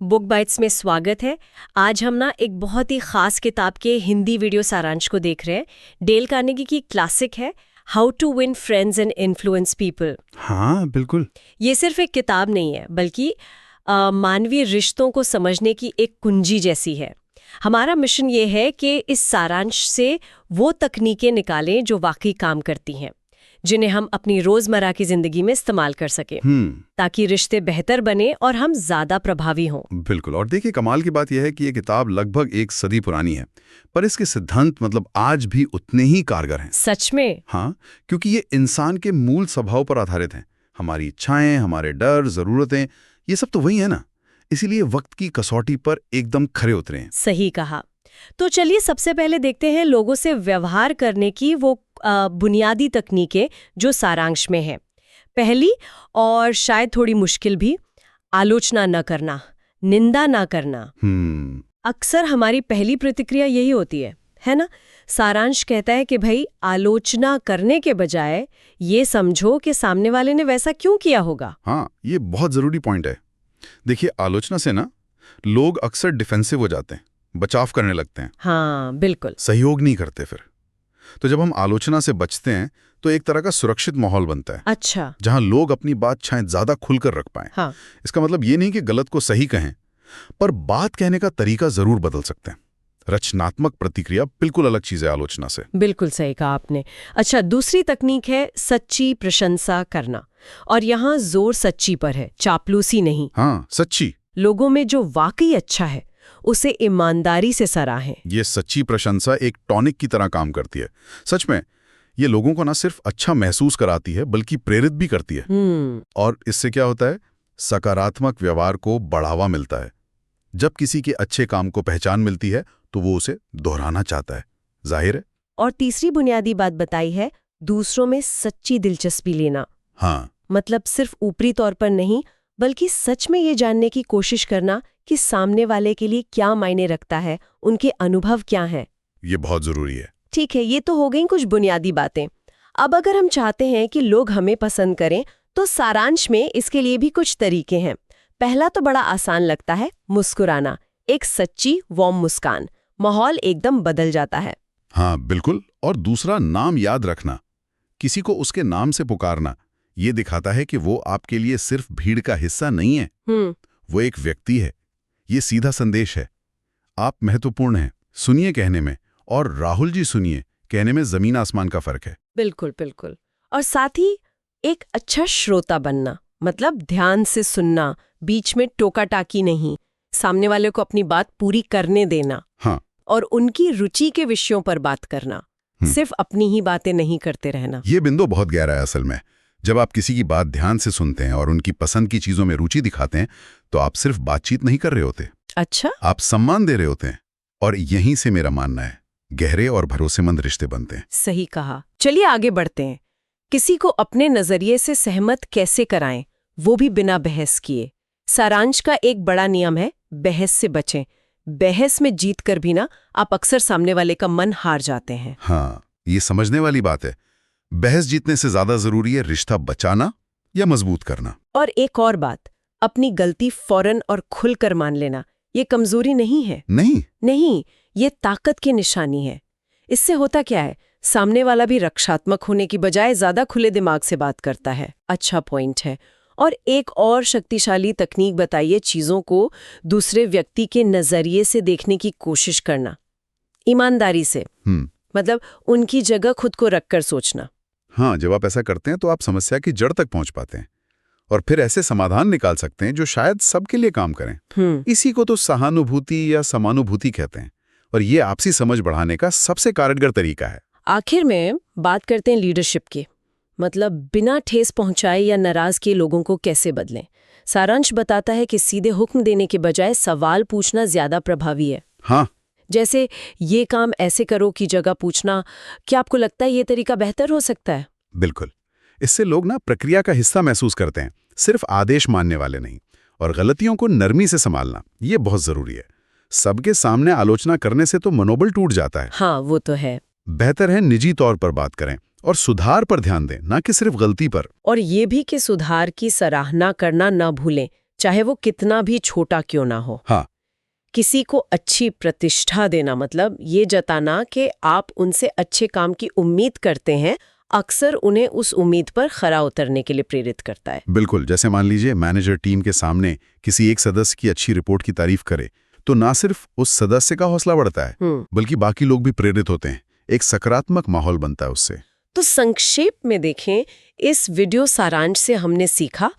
Book bytes में स्वागत है। आज हम ना एक बहुत ही खास किताब के हिंदी वीडियो सारांश को देख रहे हैं। डेल कार्नेगी की क्लासिक है how to win friends and influence people. हाँ बिल्कुल। ये सिर्फ एक किताब नहीं है बल्कि मानवीय रिश्तों को समझने की एक कुंजी जैसी है। हमारा मिशन ये है कि इस सारांश से वो तकनीकें निकालें जो वाकई काम करती हैं, जिन्हें हम अपनी रोजमर्रा की जिंदगी में इस्तेमाल कर सके ताकि रिश्ते बेहतर बने और हम ज्यादा प्रभावी हों। बिल्कुल। और देखिए, कमाल की बात यह है कि ये किताब लगभग 1 सदी पुरानी है, पर इसके सिद्धांत आज भी उतने ही कारगर हैं। सच में? हाँ, क्योंकि ये इंसान के मूल स्वभाव पर आधारित हैं। हमारी इच्छाएं, हमारे डर, जरूरतें, ये सब तो वही है ना। इसीलिए वक्त की कसौटी पर एकदम खरे उतरे हैं। सही कहा। तो चलिए सबसे पहले देखते हैं लोगों से व्यवहार करने की वो बुनियादी तकनीकें जो सारांश में है। पहली और शायद थोड़ी मुश्किल भी, आलोचना न करना, निंदा न करना। अक्सर हमारी पहली प्रतिक्रिया यही होती है ना? सारांश कहता है कि भाई आलोचना करने के बजाय ये समझो कि सामने वाले ने वैसा क्यों किया होगा। हाँ, ये बहुत जरूरी पॉइंट है। देखिए, आलोचना से ना लोग अक्सर डिफेंसिव हो जाते हैं, बचाव करने लगते हैं। हाँ बिल्कुल। सहयोग नहीं करते फिर। तो जब हम आलोचना से बचते हैं तो एक तरह का सुरक्षित माहौल बनता है। अच्छा। जहां लोग अपनी बात शायद ज्यादा खुलकर रख पाएं। हाँ। इसका मतलब ये नहीं कि गलत को सही कहें, पर बात कहने का तरीका जरूर बदल सकते हैं। रचनात्मक प्रतिक्रिया बिल्कुल अलग चीज है आलोचना से। बिल्कुल सही कहा आपने। अच्छा, दूसरी तकनीक है सच्ची प्रशंसा करना, और यहाँ जोर सच्ची पर है, चापलूसी नहीं। हाँ, सच्ची। लोगों में जो वाकई अच्छा है उसे ईमानदारी से सराहें। ये सच्ची प्रशंसा एक टॉनिक की तरह काम करती है। सच में ये लोगों को ना सिर्फ अच्छा महसूस कराती है बल्कि प्रेरित भी करती है। और इससे क्या होता है? सकारात्मक व्यवहार को बढ़ावा मिलता है। जब किसी के अच्छे काम को पहचान मिलती है तो वो उसे दोहराना चाहता है, जाहिर है। और तीसरी बुनियादी बात बताई है दूसरों में सच्ची दिलचस्पी लेना। हाँ, मतलब सिर्फ ऊपरी तौर पर नहीं बल्कि सच में ये जानने की कोशिश करना कि सामने वाले के लिए क्या मायने रखता है, उनके अनुभव क्या हैं। ये बहुत जरूरी है। ठीक है, ये तो हो गई कुछ बुनियादी बातें। अब अगर हम चाहते हैं कि लोग हमें पसंद करें तो सारांश में इसके लिए भी कुछ तरीके हैं। पहला तो बड़ा आसान लगता है, मुस्कुराना। एक सच्ची वार्म मुस्कान, माहौल एकदम बदल जाता है। हाँ बिल्कुल। और दूसरा, नाम याद रखना। किसी को उसके नाम से पुकारना ये दिखाता है कि वो आपके लिए सिर्फ भीड़ का हिस्सा नहीं है, वो एक व्यक्ति है। ये सीधा संदेश है, आप महत्वपूर्ण हैं, सुनिए कहने में, और राहुल जी सुनिए कहने में जमीन आसमान का फर्क है। बिल्कुल बिल्कुल। और साथ ही एक अच्छा श्रोता बनना, मतलब ध्यान से सुनना, बीच में टोका टाकी नहीं, सामने वाले को अपनी बात पूरी करने देना। हाँ। और उनकी रुचि के विषयों पर बात करना, सिर्फ अपनी ही बातें नहीं करते रहना। ये बिंदु बहुत गहरा है असल में। जब आप किसी की बात ध्यान से सुनते हैं और उनकी पसंद की चीजों में रुचि दिखाते हैं तो आप सिर्फ बातचीत नहीं कर रहे होते। अच्छा। आप सम्मान दे रहे होते हैं। और यहीं से मेरा मानना है गहरे और भरोसेमंद रिश्ते बनते हैं। सही कहा। चलिए आगे बढ़ते हैं। किसी को अपने नजरिए से सहमत कैसे कराएं, वो भी बिना बहस किए। सारांश का एक बड़ा नियम है, बहस से बचें। बहस में जीत कर भी ना आप अक्सर सामने वाले का मन हार जाते हैं। हाँ, ये समझने वाली बात है। बहस जीतने से ज्यादा जरूरी है रिश्ता बचाना या मजबूत करना। और एक और बात, अपनी गलती फौरन और खुलकर मान लेना, ये कमजोरी नहीं है। नहीं, ये ताकत की निशानी है। इससे होता क्या है, सामने वाला भी रक्षात्मक होने की बजाय ज्यादा खुले दिमाग से बात करता है। अच्छा पॉइंट है। और एक और शक्तिशाली तकनीक बताइए, चीजों को दूसरे व्यक्ति के नजरिए से देखने की कोशिश करना, ईमानदारी से। मतलब उनकी जगह खुद को रखकर सोचना। हाँ, जब आप ऐसा करते हैं तो आप समस्या की जड़ तक पहुंच पाते हैं और फिर ऐसे समाधान निकाल सकते हैं जो शायद सबके लिए काम करें। इसी को तो सहानुभूति या समानुभूति कहते हैं, और ये आपसी समझ बढ़ाने का सबसे कारगर तरीका है। आखिर में बात करते हैं लीडरशिप की। मतलब बिना ठेस पहुंचाए या नाराज किए लोगों को कैसे बदलें। सारांश बताता है कि सीधे हुक्म देने के बजाय सवाल पूछना ज्यादा प्रभावी है। हाँ, जैसे ये काम ऐसे करो की जगह पूछना, क्या आपको लगता है ये तरीका बेहतर हो सकता है? बिल्कुल। इससे लोग ना प्रक्रिया का हिस्सा महसूस करते हैं, सिर्फ आदेश मानने वाले नहीं। और गलतियों को नरमी से संभालना ये बहुत जरूरी है। सबके सामने आलोचना करने से तो मनोबल टूट जाता है। हाँ, वो तो है। बेहतर है निजी तौर पर बात करें और सुधार पर ध्यान दें, ना कि सिर्फ गलती पर। और ये भी कि सुधार की सराहना करना ना भूलें, चाहे वो कितना भी छोटा क्यों ना हो। हाँ, किसी को अच्छी प्रतिष्ठा देना मतलब ये जताना कि आप उनसे अच्छे काम की उम्मीद करते हैं, अक्सर उन्हें उस उम्मीद पर खरा उतरने के लिए प्रेरित करता है। बिल्कुल। जैसे मान लीजिए मैनेजर टीम के सामने किसी एक सदस्य की अच्छी रिपोर्ट की तारीफ करे तो ना सिर्फ उस सदस्य का हौसला बढ़ता है बल्कि बाकी लोग भी प्रेरित होते हैं। एक सकारात्मक माहौल बनता है उससे। तो संक्षेप में देखें, इस वीडियो सारांश से हमने सीखा,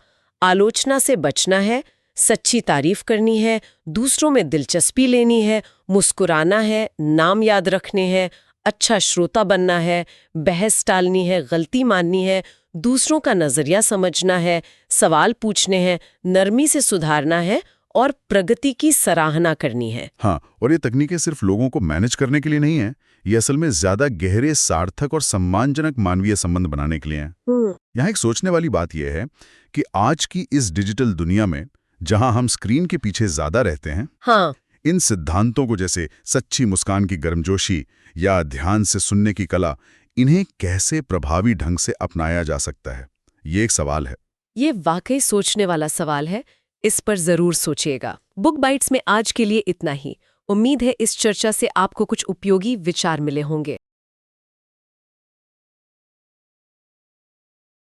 आलोचना से बचना है, सच्ची तारीफ करनी है, दूसरों में दिलचस्पी लेनी है, मुस्कुराना है, नाम याद रखने हैं, अच्छा श्रोता बनना है, बहस टालनी है, गलती माननी है, दूसरों का नजरिया समझना है, सवाल पूछने हैं, नरमी से सुधारना है और प्रगति की सराहना करनी है। हाँ, और ये तकनीकें सिर्फ लोगों को मैनेज करने के लिए नहीं है, ये असल में ज्यादा गहरे, सार्थक और सम्मानजनक मानवीय संबंध बनाने के लिए हैं। यहाँ एक सोचने वाली बात यह है कि आज की इस डिजिटल दुनिया में जहां हम स्क्रीन के पीछे ज्यादा रहते हैं, हाँ, इन सिद्धांतों को जैसे सच्ची मुस्कान की गर्मजोशी या ध्यान से सुनने की कला, इन्हें कैसे प्रभावी ढंग से अपनाया जा सकता है, ये एक सवाल है। ये वाकई सोचने वाला सवाल है। इस पर जरूर सोचिएगा। बुक बाइट्स में आज के लिए इतना ही। उम्मीद है इस चर्चा से आपको कुछ उपयोगी विचार मिले होंगे।